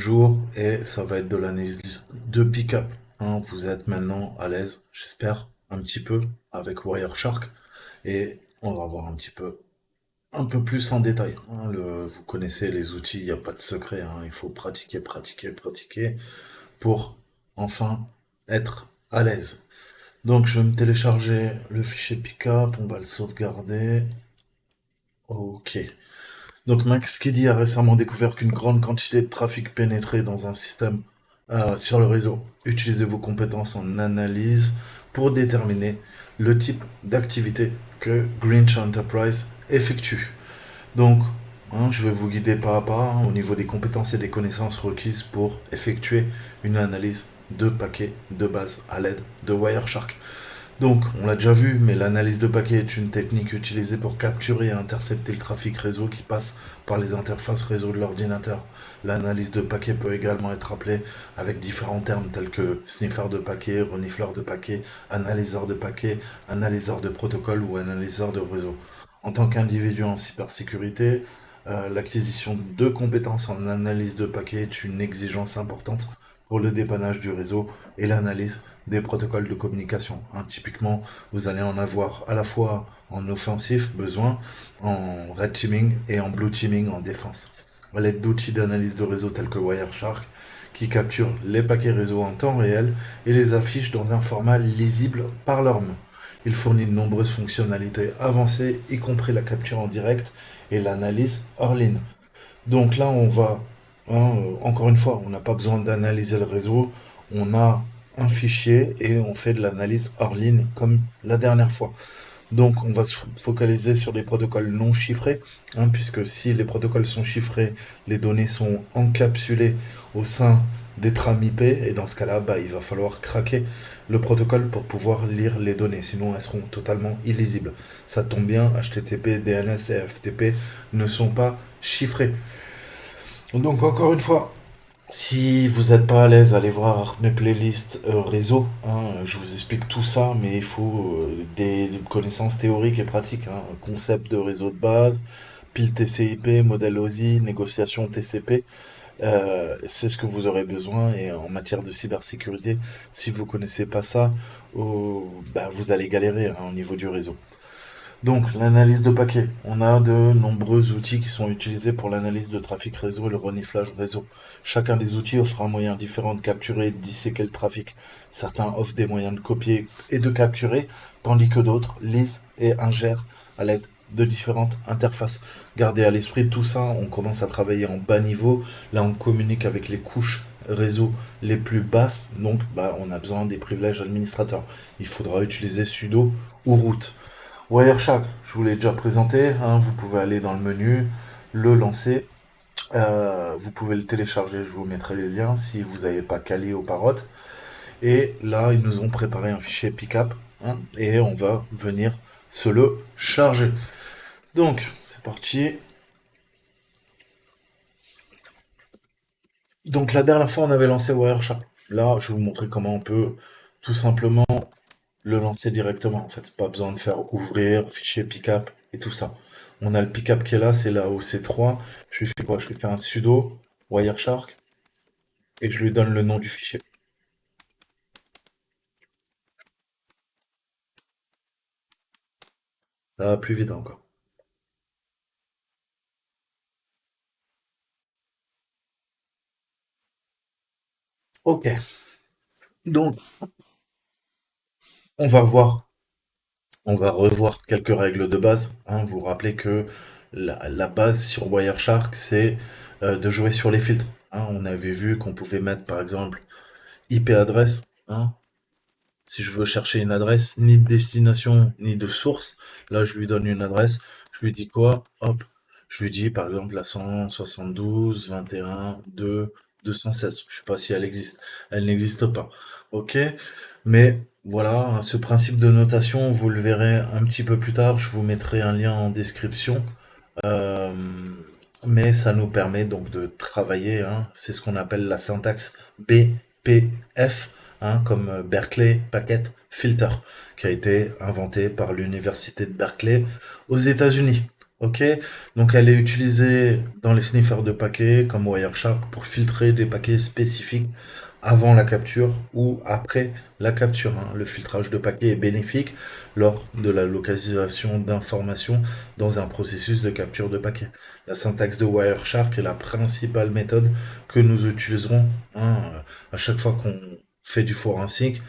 Jour et ça va être de l'analyse de pick-up. Hein. Vous êtes maintenant à l'aise, j'espère, un petit peu avec Wireshark et on va voir un peu plus en détail. Hein. Vous connaissez les outils, il n'y a pas de secret. Hein. Il faut pratiquer, pratiquer, pratiquer pour enfin être à l'aise. Donc je vais me télécharger le fichier pick-up, on va le sauvegarder. Ok. Donc Max Kiddy a récemment découvert qu'une grande quantité de trafic pénétrait dans un système sur le réseau. Utilisez vos compétences en analyse pour déterminer le type d'activité que Greenwich Enterprise effectue. Donc, je vais vous guider pas à pas au niveau des compétences et des connaissances requises pour effectuer une analyse de paquets de base à l'aide de Wireshark. Donc, on l'a déjà vu, mais l'analyse de paquets est une technique utilisée pour capturer et intercepter le trafic réseau qui passe par les interfaces réseau de l'ordinateur. L'analyse de paquets peut également être appelée avec différents termes tels que sniffer de paquets, renifleur de paquets, analyseur de protocole ou analyseur de réseau. En tant qu'individu en cybersécurité, l'acquisition de compétences en analyse de paquets est une exigence importante pour le dépannage du réseau et l'analyse des protocoles de communication. Hein. Typiquement, vous allez en avoir à la fois en offensif besoin, en red teaming et en blue teaming en défense. À l'aide d'outils d'analyse de réseau tels que Wireshark, qui capturent les paquets réseau en temps réel et les affichent dans un format lisible par leur main. Il fournit de nombreuses fonctionnalités avancées, y compris la capture en direct et l'analyse hors ligne. Donc là, on va, encore une fois, on n'a pas besoin d'analyser le réseau, on a un fichier et on fait de l'analyse hors ligne comme la dernière fois. Donc on va se focaliser sur les protocoles non chiffrés, puisque si les protocoles sont chiffrés, les données sont encapsulées au sein des trames IP, et dans ce cas-là, il va falloir craquer le protocole pour pouvoir lire les données, sinon elles seront totalement illisibles. Ça tombe bien, HTTP, DNS et FTP ne sont pas chiffrés. Donc encore une fois, si vous n'êtes pas à l'aise, allez voir mes playlists réseau. Je vous explique tout ça, mais il faut des connaissances théoriques et pratiques. Concept de réseau de base, pile TCP, modèle OSI, négociation TCP. C'est ce que vous aurez besoin. Et en matière de cybersécurité, si vous connaissez pas ça, vous allez galérer au niveau du réseau. Donc, l'analyse de paquets. On a de nombreux outils qui sont utilisés pour l'analyse de trafic réseau et le reniflage réseau. Chacun des outils offre un moyen différent de capturer et de disséquer le trafic. Certains offrent des moyens de copier et de capturer, tandis que d'autres lisent et ingèrent à l'aide de différentes interfaces. Gardez à l'esprit tout ça, on commence à travailler en bas niveau. Là, on communique avec les couches réseau les plus basses, donc on a besoin des privilèges administrateurs. Il faudra utiliser sudo ou root. Wireshark, je vous l'ai déjà présenté, vous pouvez aller dans le menu, le lancer, vous pouvez le télécharger, je vous mettrai les liens si vous n'avez pas Kali ou Parrot. Et là, ils nous ont préparé un fichier pickup, et on va venir se le charger. Donc, c'est parti. Donc la dernière fois, on avait lancé Wireshark. Là, je vais vous montrer comment on peut tout simplement le lancer directement. En fait, pas besoin de faire ouvrir, fichier pickup et tout ça. On a le pickup qui est là, c'est la OC3. Je lui fais quoi? Je lui fais un sudo Wireshark et je lui donne le nom du fichier. Là, plus vite encore. Ok. Donc, on va voir, on va revoir quelques règles de base. Vous vous rappelez que la base sur Wireshark, c'est de jouer sur les filtres. On avait vu qu'on pouvait mettre, par exemple, IP adresse. Si je veux chercher une adresse, ni de destination, ni de source, là, je lui donne une adresse. Je lui dis quoi? Hop. Je lui dis, par exemple, la 172, 21, 2, 216. Je sais pas si elle existe. Elle n'existe pas. Ok? Mais voilà, ce principe de notation, vous le verrez un petit peu plus tard. Je vous mettrai un lien en description. Euh, mais ça nous permet donc de travailler, c'est ce qu'on appelle la syntaxe BPF, comme Berkeley Packet Filter, qui a été inventé par l'université de Berkeley aux États-Unis. Ok, donc elle est utilisée dans les sniffers de paquets comme Wireshark pour filtrer des paquets spécifiques avant la capture ou après la capture, hein. Le filtrage de paquets est bénéfique lors de la localisation d'informations dans un processus de capture de paquets. La syntaxe de Wireshark est la principale méthode que nous utiliserons, hein, à chaque fois qu'on fait du forensic.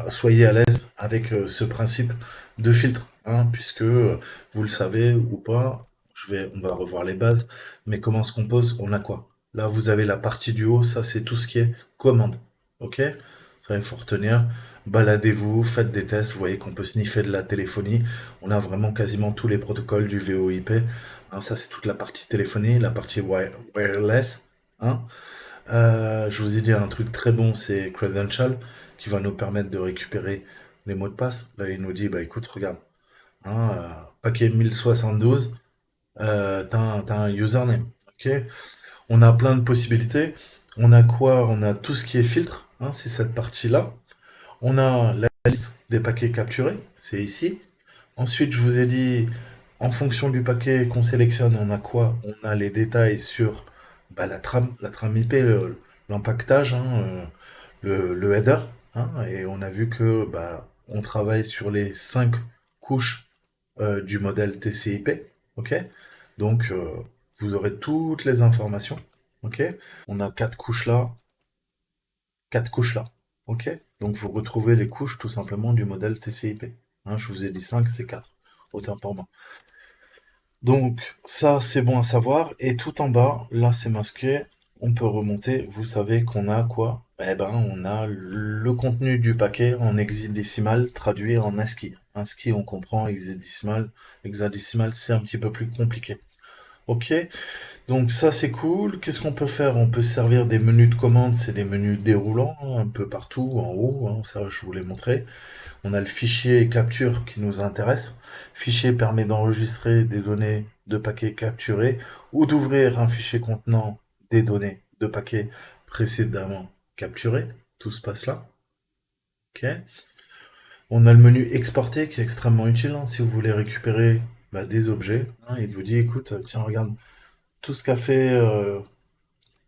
Soyez à l'aise avec ce principe de filtre, hein, puisque vous le savez ou pas, on va revoir les bases, mais comment se compose, on a quoi? Là, vous avez la partie du haut, ça c'est tout ce qui est commande, ok? Ça, il faut retenir. Baladez-vous, faites des tests, vous voyez qu'on peut sniffer de la téléphonie. On a vraiment quasiment tous les protocoles du VoIP. Hein, ça, c'est toute la partie téléphonie, la partie wireless. Hein. Je vous ai dit un truc très bon, c'est Credential, qui va nous permettre de récupérer des mots de passe. Là, il nous dit, bah écoute, regarde, hein, paquet 1072, t'as un username, ok? On a plein de possibilités. On a quoi? On a tout ce qui est filtre, hein, c'est cette partie-là. On a la liste des paquets capturés, c'est ici. Ensuite, je vous ai dit, en fonction du paquet qu'on sélectionne, on a quoi? On a les détails sur bah, la trame IP, l'empaquetage, hein, le header, hein, et on a vu que bah, on travaille sur les 5 couches du modèle TCP, ok? Donc, vous aurez toutes les informations, ok? On a 4 couches là, 4 couches là, ok? Donc, vous retrouvez les couches tout simplement du modèle TCP. Hein, je vous ai dit 5, c'est 4. Autant pour moi. Donc ça, c'est bon à savoir. Et tout en bas, là, c'est masqué. On peut remonter. Vous savez qu'on a quoi? Eh ben, on a le contenu du paquet en hexadécimal traduit en ASCII. ASCII, on comprend. Hexadécimal, hexadécimal, c'est un petit peu plus compliqué. Ok? Donc ça, c'est cool. Qu'est-ce qu'on peut faire? On peut servir des menus de commande. C'est des menus déroulants, hein, un peu partout, en haut, hein, ça, je vous l'ai montré. On a le fichier capture qui nous intéresse. Fichier permet d'enregistrer des données de paquets capturés ou d'ouvrir un fichier contenant des données de paquets précédemment capturés. Tout se passe là. Ok. On a le menu exporter qui est extrêmement utile, hein, si vous voulez récupérer bah, des objets. Hein. Il vous dit, écoute, tiens, regarde, tout ce qu'a fait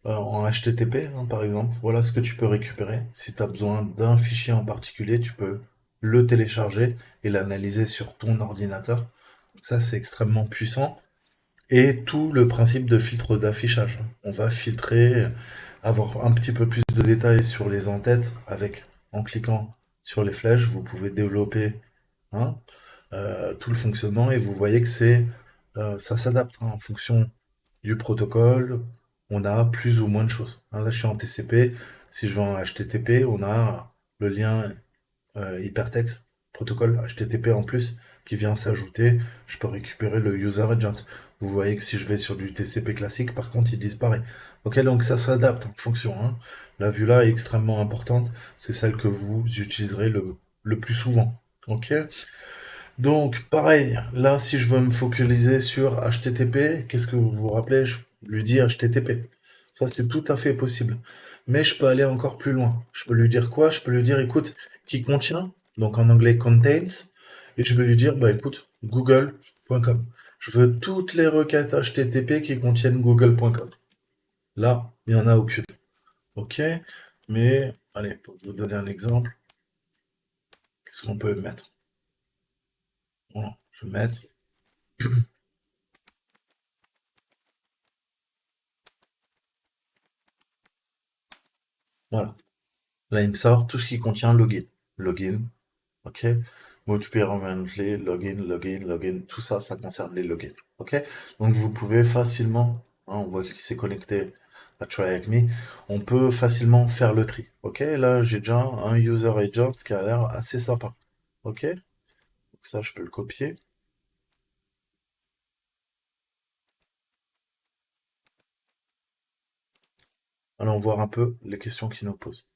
en HTTP, hein, par exemple, voilà ce que tu peux récupérer. Si tu as besoin d'un fichier en particulier, tu peux le télécharger et l'analyser sur ton ordinateur. Donc ça, c'est extrêmement puissant. Et tout le principe de filtre d'affichage. On va filtrer, avoir un petit peu plus de détails sur les entêtes avec, en cliquant sur les flèches, vous pouvez développer, hein, tout le fonctionnement et vous voyez que ça s'adapte, hein, en fonction du protocole, on a plus ou moins de choses. Hein, là, je suis en TCP. Si je vais en HTTP, on a le lien hypertexte, protocole HTTP en plus, qui vient s'ajouter. Je peux récupérer le user agent. Vous voyez que si je vais sur du TCP classique, par contre, il disparaît. Ok, donc ça s'adapte en fonction. Hein. La vue là est extrêmement importante. C'est celle que vous utiliserez le plus souvent. Ok. Donc, pareil, là, si je veux me focaliser sur HTTP, qu'est-ce que vous vous rappelez? Je lui dis HTTP. Ça, c'est tout à fait possible. Mais je peux aller encore plus loin. Je peux lui dire quoi? Je peux lui dire, écoute, qui contient, donc en anglais contains, et je vais lui dire, bah écoute, google.com. Je veux toutes les requêtes HTTP qui contiennent google.com. Là, il n'y en a aucune. Ok? Mais, allez, pour vous donner un exemple, qu'est-ce qu'on peut mettre? Voilà, je vais mettre, voilà. Là, il me sort tout ce qui contient login. Login, ok? Mot de paire clé, login, login, login, tout ça, ça concerne les logins, ok? Donc vous pouvez facilement, hein, on voit qu'il s'est connecté à Try Avec Me, on peut facilement faire le tri, ok? Là, j'ai déjà un user agent qui a l'air assez sympa, ok? Donc ça, je peux le copier. Allons voir un peu les questions qu'il nous pose.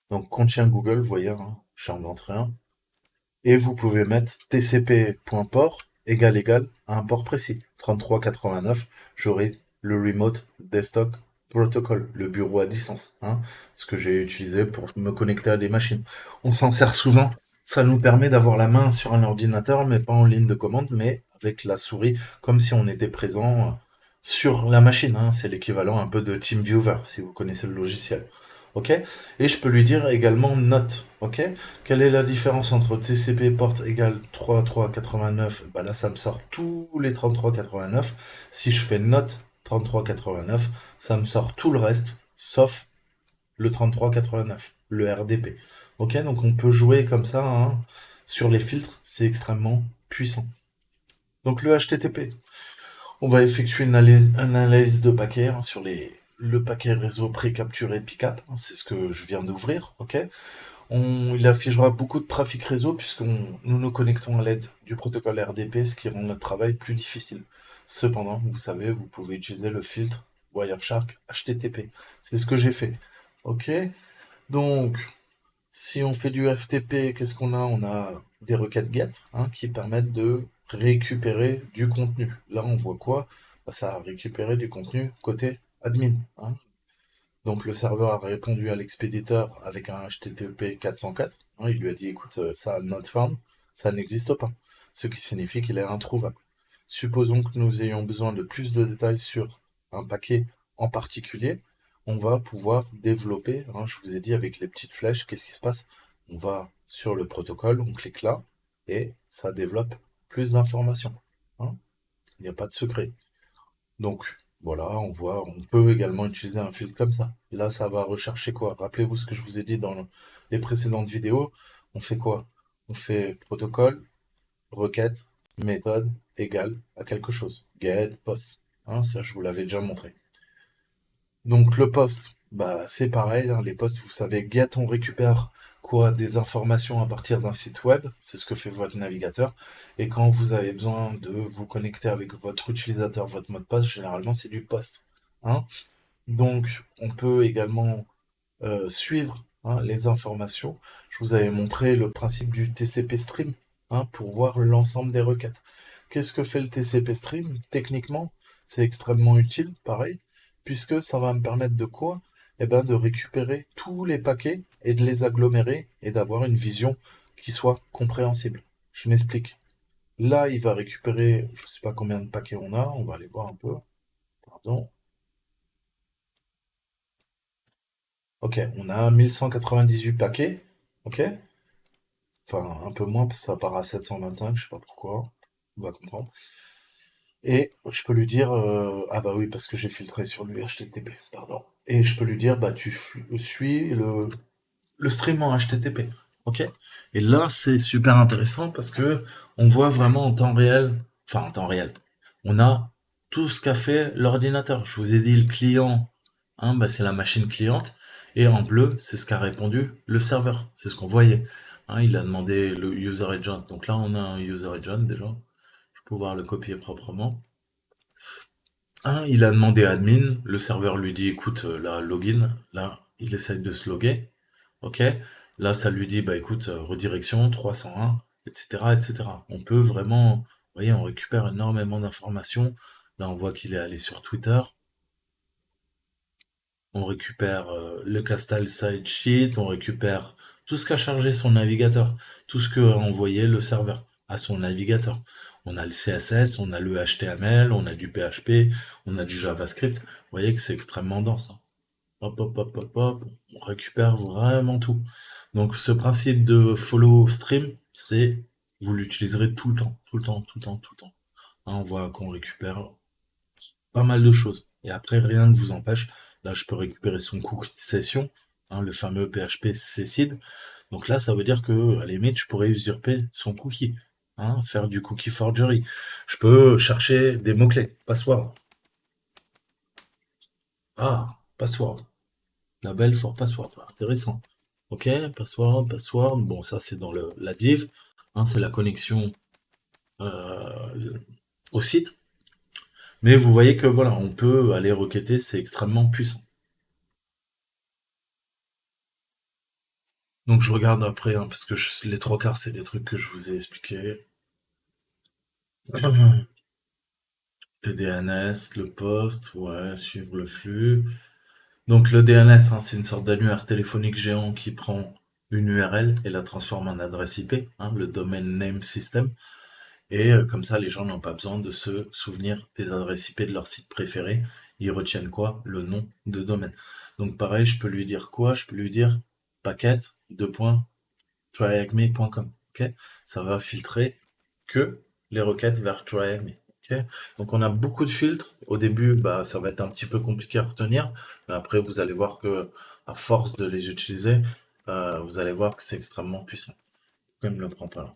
Donc contient Google, vous voyez, hein, je suis en entrée un. Et vous pouvez mettre tcp.port égal à un port précis. 3389, j'aurai le remote desktop protocol, le bureau à distance, hein, ce que j'ai utilisé pour me connecter à des machines. On s'en sert souvent. Ça nous permet d'avoir la main sur un ordinateur, mais pas en ligne de commande, mais avec la souris, comme si on était présent sur la machine, hein. C'est l'équivalent un peu de TeamViewer, si vous connaissez le logiciel. Ok? Et je peux lui dire également note. Ok? Quelle est la différence entre TCP porte égale 3389? Bah là, ça me sort tous les 3389. Si je fais note 3389, ça me sort tout le reste, sauf le 3389, le RDP. Ok, donc on peut jouer comme ça, hein, sur les filtres, c'est extrêmement puissant. Donc le HTTP, on va effectuer une analyse de paquet, hein, sur le paquet réseau pré-capturé PICAP, hein, c'est ce que je viens d'ouvrir, ok. Il affichera beaucoup de trafic réseau puisque nous nous connectons à l'aide du protocole RDP, ce qui rend notre travail plus difficile. Cependant, vous savez, vous pouvez utiliser le filtre Wireshark HTTP. C'est ce que j'ai fait. Ok, donc si on fait du FTP, qu'est-ce qu'on a? On a des requêtes GET, hein, qui permettent de récupérer du contenu. Là, on voit quoi? Bah, ça a récupéré du contenu côté admin, hein. Donc le serveur a répondu à l'expéditeur avec un HTTP 404, hein. Il lui a dit, écoute, ça not found, ça n'existe pas, ce qui signifie qu'il est introuvable. Supposons que nous ayons besoin de plus de détails sur un paquet en particulier, on va pouvoir développer, hein, je vous ai dit avec les petites flèches, qu'est-ce qui se passe? On va sur le protocole, on clique là, et ça développe plus d'informations, hein. Il n'y a pas de secret. Donc, voilà, on voit, on peut également utiliser un filtre comme ça. Là, ça va rechercher quoi? Rappelez-vous ce que je vous ai dit dans les précédentes vidéos. On fait quoi? On fait protocole, requête, méthode égale à quelque chose. Get, post. Hein, ça, je vous l'avais déjà montré. Donc le post, bah c'est pareil, hein, les posts, vous savez, get, on récupère quoi? Des informations à partir d'un site web, c'est ce que fait votre navigateur. Et quand vous avez besoin de vous connecter avec votre utilisateur, votre mot de passe, généralement c'est du post, hein. Donc on peut également suivre, hein, les informations. Je vous avais montré le principe du TCP stream, hein, pour voir l'ensemble des requêtes. Qu'est-ce que fait le TCP stream? Techniquement, c'est extrêmement utile, pareil, puisque ça va me permettre de quoi? Eh ben, de récupérer tous les paquets et de les agglomérer et d'avoir une vision qui soit compréhensible. Je m'explique. Là, il va récupérer, je sais pas combien de paquets on va aller voir un peu. Pardon. Ok, on a 1198 paquets. Ok, enfin, un peu moins, parce que ça part à 725, je sais pas pourquoi. On va comprendre. Et je peux lui dire, ah bah oui, parce que j'ai filtré sur le HTTP, pardon. Et je peux lui dire, bah suis le stream en HTTP. Ok? Et là, c'est super intéressant parce que on voit vraiment en temps réel, enfin en temps réel, on a tout ce qu'a fait l'ordinateur. Je vous ai dit le client, hein, bah, c'est la machine cliente, et en bleu, c'est ce qu'a répondu le serveur. C'est ce qu'on voyait. Hein, il a demandé le user agent. Donc là, on a un user agent déjà. Je peux pouvoir le copier proprement. Hein, il a demandé admin. Le serveur lui dit, écoute, là, login. Là, il essaye de se loguer. Ok? Là, ça lui dit, bah écoute, redirection 301, etc., etc. On peut vraiment, vous voyez, on récupère énormément d'informations. Là, on voit qu'il est allé sur Twitter. On récupère le Castal Side Sheet, on récupère tout ce qu'a chargé son navigateur, tout ce qu'a envoyé le serveur à son navigateur. On a le CSS, on a le HTML, on a du PHP, on a du JavaScript. Vous voyez que c'est extrêmement dense, hein. Hop, hop, hop, hop, hop, on récupère vraiment tout. Donc ce principe de follow stream, c'est vous l'utiliserez tout le temps, tout le temps, tout le temps, tout le temps. Hein, on voit qu'on récupère pas mal de choses. Et après, rien ne vous empêche. Là, je peux récupérer son cookie de session, hein, le fameux PHP cseed. Donc là, ça veut dire que, à la limite, je pourrais usurper son cookie, hein, faire du cookie forgery. Je peux chercher des mots-clés. Password. Ah, password. Label for password. Intéressant. Ok, password, password. Bon, ça, c'est dans la div. Hein, c'est la connexion au site. Mais vous voyez que voilà, on peut aller requêter, c'est extrêmement puissant. Donc je regarde après, hein, parce que les trois quarts, c'est des trucs que je vous ai expliqués. Le DNS, le poste, ouais, suivre le flux. Donc le DNS, hein, c'est une sorte d'annuaire téléphonique géant qui prend une URL et la transforme en adresse IP, hein, le Domain Name System. Et comme ça, les gens n'ont pas besoin de se souvenir des adresses IP de leur site préféré. Ils retiennent quoi? Le nom de domaine. Donc pareil, je peux lui dire quoi? Je peux lui dire paquette, deux points, tryacme.com. Ok? Ça va filtrer que les requêtes vers tryacme. Ok? Donc on a beaucoup de filtres. Au début, bah, ça va être un petit peu compliqué à retenir. Mais après, vous allez voir que à force de les utiliser, vous allez voir que c'est extrêmement puissant. Je ne me le prends pas là.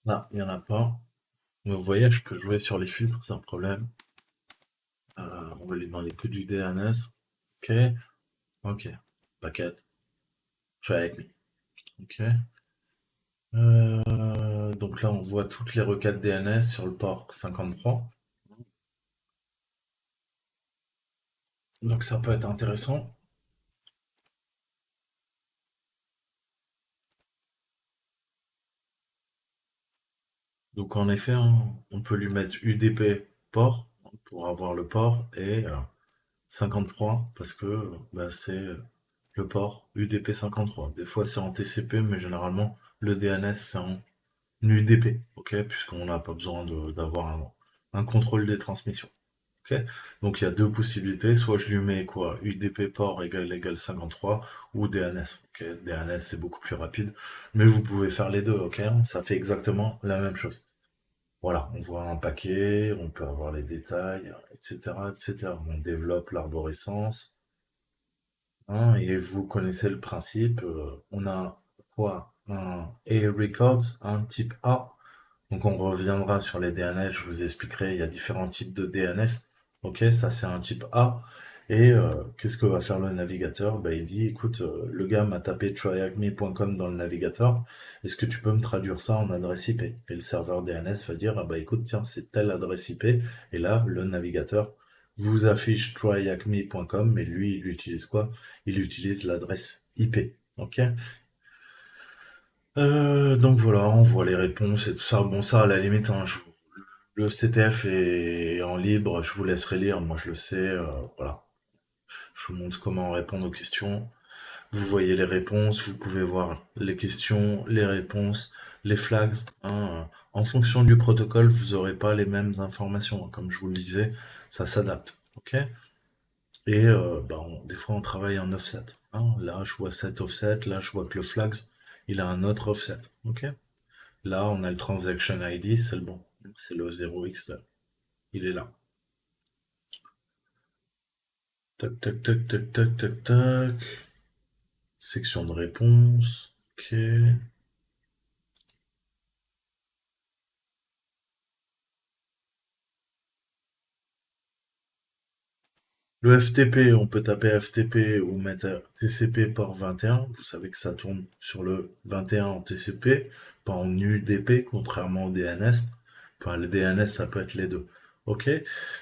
Là, il n'y en a pas. Mais vous voyez, je peux jouer sur les filtres sans problème. On va lui demander que du DNS. Ok, ok. Paquette, try avec me. Ok. Donc là, on voit toutes les requêtes DNS sur le port 53. Donc ça peut être intéressant. Donc en effet, hein, on peut lui mettre UDP port pour avoir le port et 53 parce que bah, c'est le port UDP 53. Des fois c'est en TCP, mais généralement le DNS c'est en UDP, ok, puisqu'on n'a pas besoin d'avoir un contrôle des transmissions. Ok. Donc il y a deux possibilités, soit je lui mets quoi, UDP port égale 53 ou DNS. Ok, DNS c'est beaucoup plus rapide, mais vous pouvez faire les deux, ok, ça fait exactement la même chose. Voilà, on voit un paquet, on peut avoir les détails, etc., etc. On développe l'arborescence, hein, et vous connaissez le principe. On a quoi? Un A records, un type A. Donc on reviendra sur les DNS, je vous expliquerai, il y a différents types de DNS. Ok, ça c'est un type A. Et qu'est-ce que va faire le navigateur? Bah, il dit, écoute, le gars m'a tapé tryacme.com dans le navigateur, est-ce que tu peux me traduire ça en adresse IP? Et le serveur DNS va dire, ah bah écoute, tiens, c'est telle adresse IP. Et là, le navigateur vous affiche tryacme.com, mais lui, il utilise quoi? Il utilise l'adresse IP. Ok? Donc voilà, on voit les réponses et tout ça. Bon, ça, à la limite, hein, le CTF est en libre, je vous laisserai lire, moi je le sais. Voilà, je vous montre comment répondre aux questions. Vous voyez les réponses, vous pouvez voir les questions, les réponses, les flags, hein. En fonction du protocole, vous n'aurez pas les mêmes informations, hein. Comme je vous le disais, ça s'adapte. Ok? Et bah, des fois, on travaille en offset, hein. Là, je vois cet offset, là, je vois que le flags, il a un autre offset. Ok? Là, on a le transaction ID, c'est le bon. C'est le 0x, là. Il est là. Tac, tac, tac, tac, tac, tac, tac. Section de réponse. Ok. Le FTP, on peut taper FTP ou mettre TCP port 21. Vous savez que ça tourne sur le 21 en TCP, pas en UDP, contrairement au DNS. Enfin, le DNS, ça peut être les deux. Ok.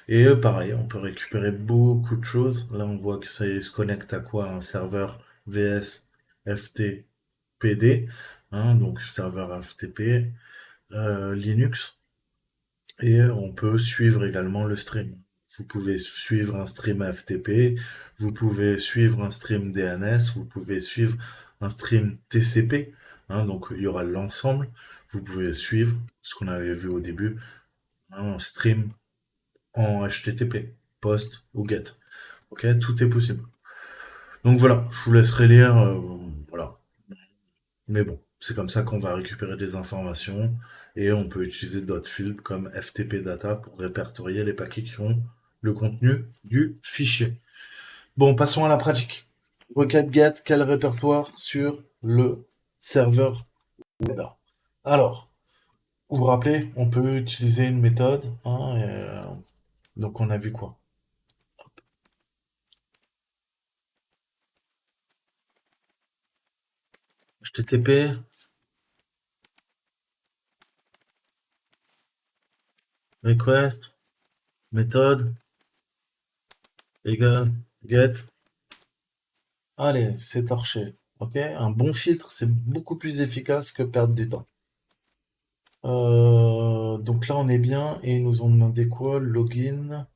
Et pareil, on peut récupérer beaucoup de choses. Là, on voit que ça se connecte à quoi? Un serveur VS FTPD, hein, donc serveur FTP, Linux. Et on peut suivre également le stream. Vous pouvez suivre un stream FTP, vous pouvez suivre un stream DNS, vous pouvez suivre un stream TCP, hein, donc il y aura l'ensemble. Vous pouvez suivre ce qu'on avait vu au début, hein, un stream en HTTP, post ou get. Ok, tout est possible. Donc voilà, je vous laisserai lire. Voilà. Mais bon, c'est comme ça qu'on va récupérer des informations et on peut utiliser d'autres fields comme FTP data pour répertorier les paquets qui ont le contenu du fichier. Bon, passons à la pratique. Requête get, quel répertoire sur le serveur web? Alors, vous vous rappelez, on peut utiliser une méthode, hein, donc on a vu quoi? HTTP, request, méthode, égal, get. Allez, c'est torché. Ok, un bon filtre, c'est beaucoup plus efficace que perdre du temps. Donc là, on est bien et ils nous ont demandé quoi? Login.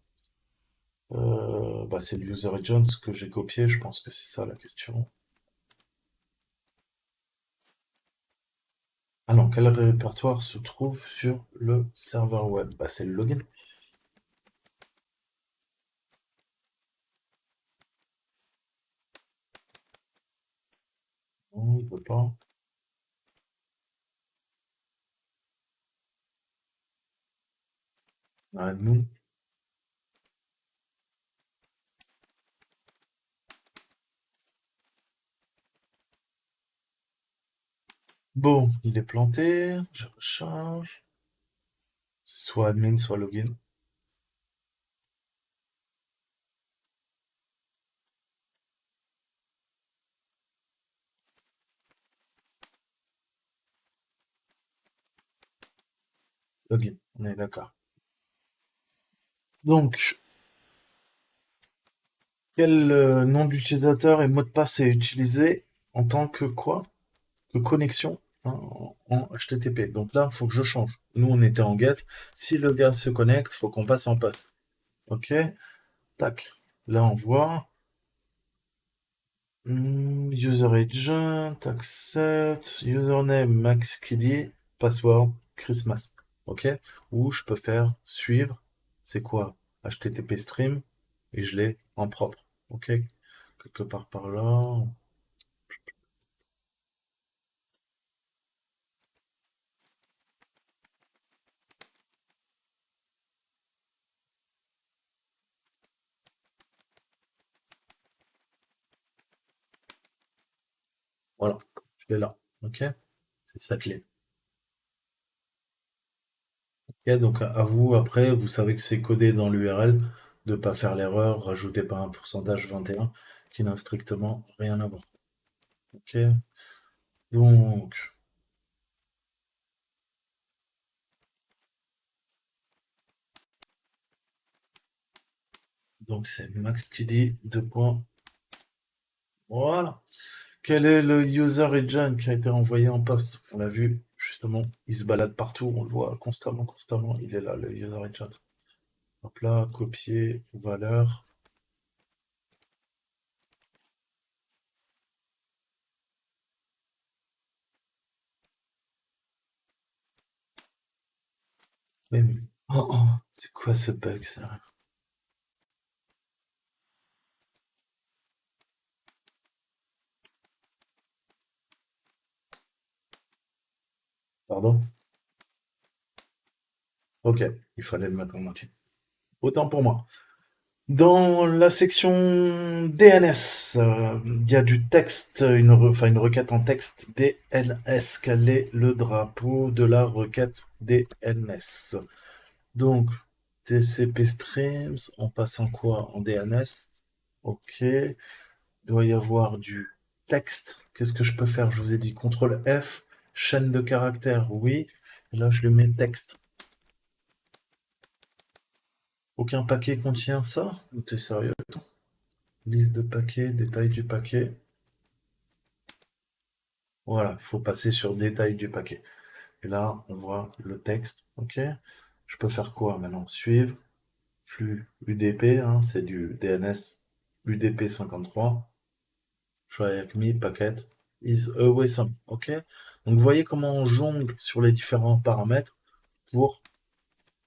Bah, c'est le user agent que j'ai copié, je pense que c'est ça la question. Ah non, quel répertoire se trouve sur le serveur web? Bah, c'est le login. Non, il veut pas. Admin. Bon, il est planté. Je recharge. C'est soit admin, soit login. Login, on est d'accord. Donc, quel nom d'utilisateur et mot de passe est utilisé en tant que quoi? Que connexion hein, en HTTP. Donc là, il faut que je change. Nous, on était en GET. Si le gars se connecte, faut qu'on passe en post. Ok, tac. Là, on voit. User agent, accept, username maxkiddy, password Christmas. Ok? Ou je peux faire suivre, c'est quoi? HTTP stream, et je l'ai en propre. Ok? Quelque part par là. Voilà. Je l'ai là. Ok? C'est sa clé. Ok, donc à vous, après, vous savez que c'est codé dans l'URL, de pas faire l'erreur, rajoutez pas un pourcentage 21 qui n'a strictement rien à voir. Ok? Donc, donc c'est Max qui dit deux points. Voilà. Quel est le user agent qui a été envoyé en poste? On l'a vu, justement, il se balade partout, on le voit constamment, constamment. Il est là, le user agent. Hop là, copier, valeur. Oh, oh, c'est quoi ce bug, ça? Pardon? Ok, il fallait le mettre en entier. Autant pour moi. Dans la section DNS, il y a du texte, enfin une requête en texte DNS. Quel est le drapeau de la requête DNS? Donc, TCP Streams, on passe en quoi? En DNS. Ok. Il doit y avoir du texte. Qu'est-ce que je peux faire? Je vous ai dit CTRL F, chaîne de caractères, oui. Et là, je lui mets texte. Aucun paquet contient ça? Ou t'es sérieux? Liste de paquets, détail du paquet. Voilà, il faut passer sur détail du paquet. Et là, on voit le texte. Ok. Je peux faire quoi maintenant? Suivre, flux UDP, hein, c'est du DNS UDP 53. Try avec me, packet is away some. Ok. Donc, vous voyez comment on jongle sur les différents paramètres pour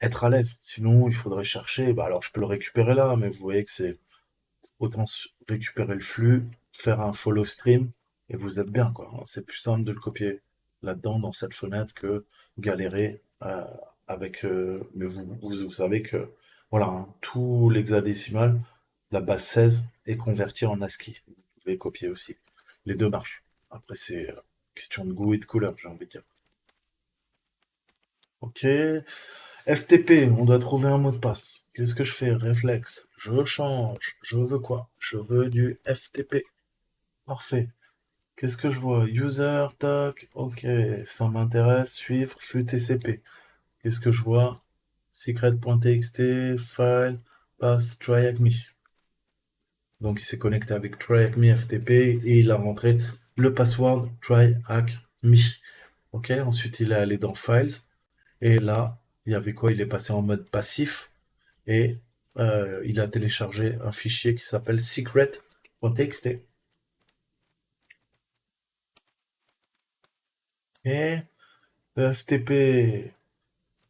être à l'aise. Sinon, il faudrait chercher. Bah, alors, je peux le récupérer là, mais vous voyez que c'est autant récupérer le flux, faire un follow stream, et vous êtes bien, quoi. C'est plus simple de le copier là-dedans, dans cette fenêtre, que galérer avec... mais vous savez que, voilà, hein, tout l'hexadécimal, la base 16 est converti en ASCII. Vous pouvez copier aussi. Les deux marchent. Après, c'est question de goût et de couleur, j'ai envie de dire. Ok. FTP, on doit trouver un mot de passe. Qu'est-ce que je fais? Réflexe. Je change. Je veux quoi? Je veux du FTP. Parfait. Qu'est-ce que je vois? User, tac. Ok, ça m'intéresse. Suivre, flux TCP. Qu'est-ce que je vois? secret.txt, file, pass, try.acme. Donc il s'est connecté avec try.acme FTP et il a rentré le password try.acme. Ok, ensuite il est allé dans files et là, il y avait quoi? Il est passé en mode passif et il a téléchargé un fichier qui s'appelle secret.txt. Et FTP,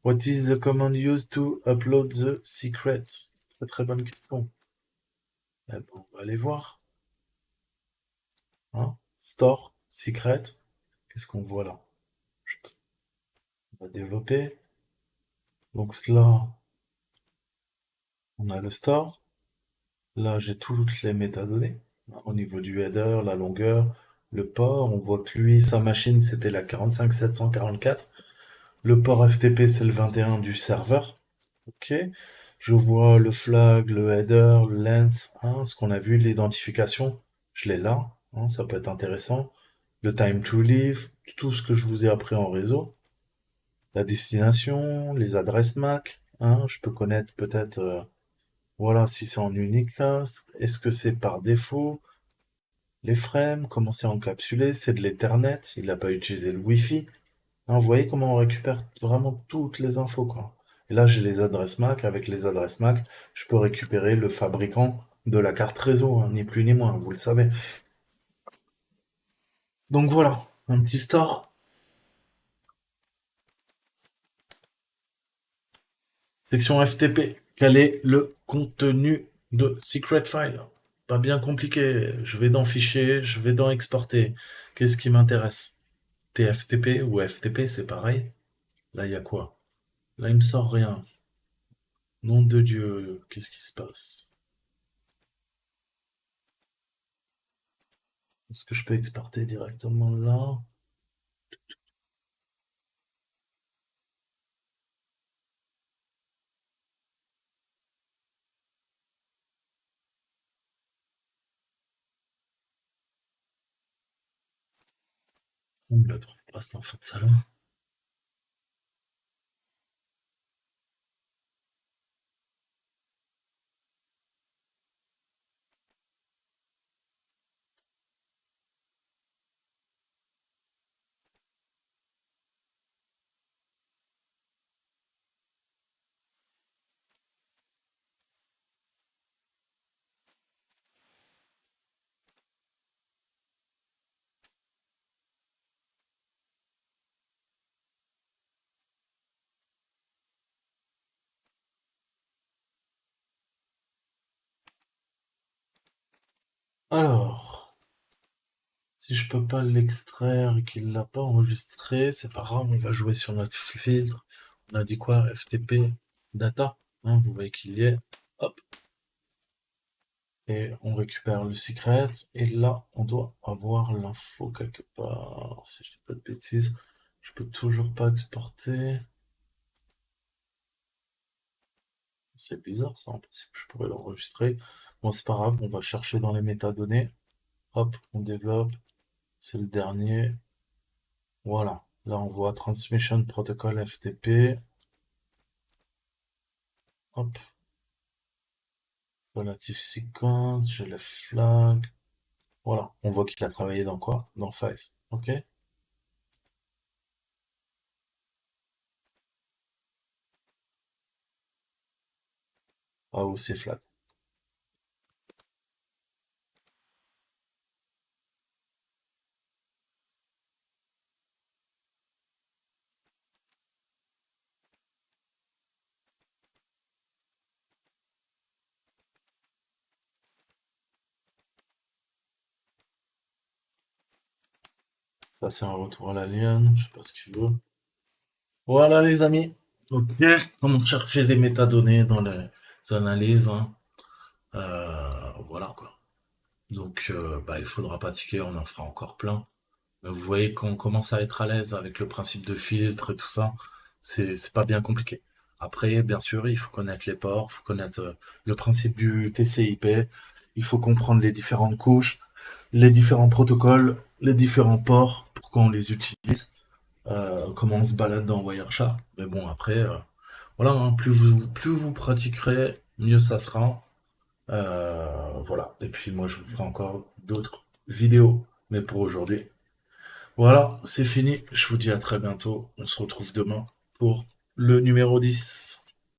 what is the command used to upload the secret? Très très bonne question. Eh ben, on va aller voir. Hein? Store, secret. Qu'est-ce qu'on voit là? On va développer. Donc là, on a le store. Là, j'ai toutes les métadonnées. Au niveau du header, la longueur, le port. On voit que lui, sa machine, c'était la 45744. Le port FTP, c'est le 21 du serveur. Ok. Je vois le flag, le header, le length, hein, ce qu'on a vu, l'identification. Je l'ai là. Hein, ça peut être intéressant. Le time to leave, tout ce que je vous ai appris en réseau. La destination, les adresses MAC. Hein, je peux connaître peut-être, voilà, si c'est en unicast. Est-ce que c'est par défaut? Les frames, comment c'est encapsulé? C'est de l'Ethernet. Il n'a pas utilisé le Wi-Fi. Hein, vous voyez comment on récupère vraiment toutes les infos, quoi. Et là, j'ai les adresses MAC. Avec les adresses MAC, je peux récupérer le fabricant de la carte réseau, hein, ni plus ni moins, vous le savez. Donc voilà, un petit store. Section FTP. Quel est le contenu de Secret File? Pas bien compliqué. Je vais dans Fichier, je vais dans Exporter. Qu'est-ce qui m'intéresse? TFTP ou FTP, c'est pareil. Là, il y a quoi? Là, il me sort rien. Nom de Dieu, qu'est-ce qui se passe? Est-ce que je peux exporter directement là? On me le trouve pas, c'est en fin de salon. Alors, si je peux pas l'extraire et qu'il l'a pas enregistré, c'est pas grave, on va jouer sur notre filtre. On a dit quoi? FTP data. Hein, vous voyez qu'il y est. Hop. Et on récupère le secret. Et là, on doit avoir l'info quelque part. Si je dis pas de bêtises, je peux toujours pas exporter. C'est bizarre ça, en principe, je pourrais l'enregistrer. Bon, c'est pas grave, on va chercher dans les métadonnées. Hop, on développe. C'est le dernier. Voilà. Là, on voit Transmission Protocol FTP. Hop. Relative Sequence. J'ai le flag. Voilà. On voit qu'il a travaillé dans quoi? Dans Files. Ok? Ah, ou c'est flag. Ça, c'est un retour à l'alien. Je sais pas ce qu'il veut. Voilà, les amis. Ok. Comment chercher des métadonnées dans les analyses, hein. Voilà, quoi. Donc, bah, il faudra pratiquer, on en fera encore plein. Mais vous voyez qu'on commence à être à l'aise avec le principe de filtre et tout ça. C'est pas bien compliqué. Après, bien sûr, il faut connaître les ports, il faut connaître le principe du TCP, il faut comprendre les différentes couches, les différents protocoles, les différents ports, pourquoi on les utilise, comment on se balade dans Wireshark. Mais bon, après, Voilà, hein, plus vous pratiquerez, mieux ça sera. Voilà. Et puis moi, je vous ferai encore d'autres vidéos. Mais pour aujourd'hui, voilà, c'est fini. Je vous dis à très bientôt. On se retrouve demain pour le numéro 10.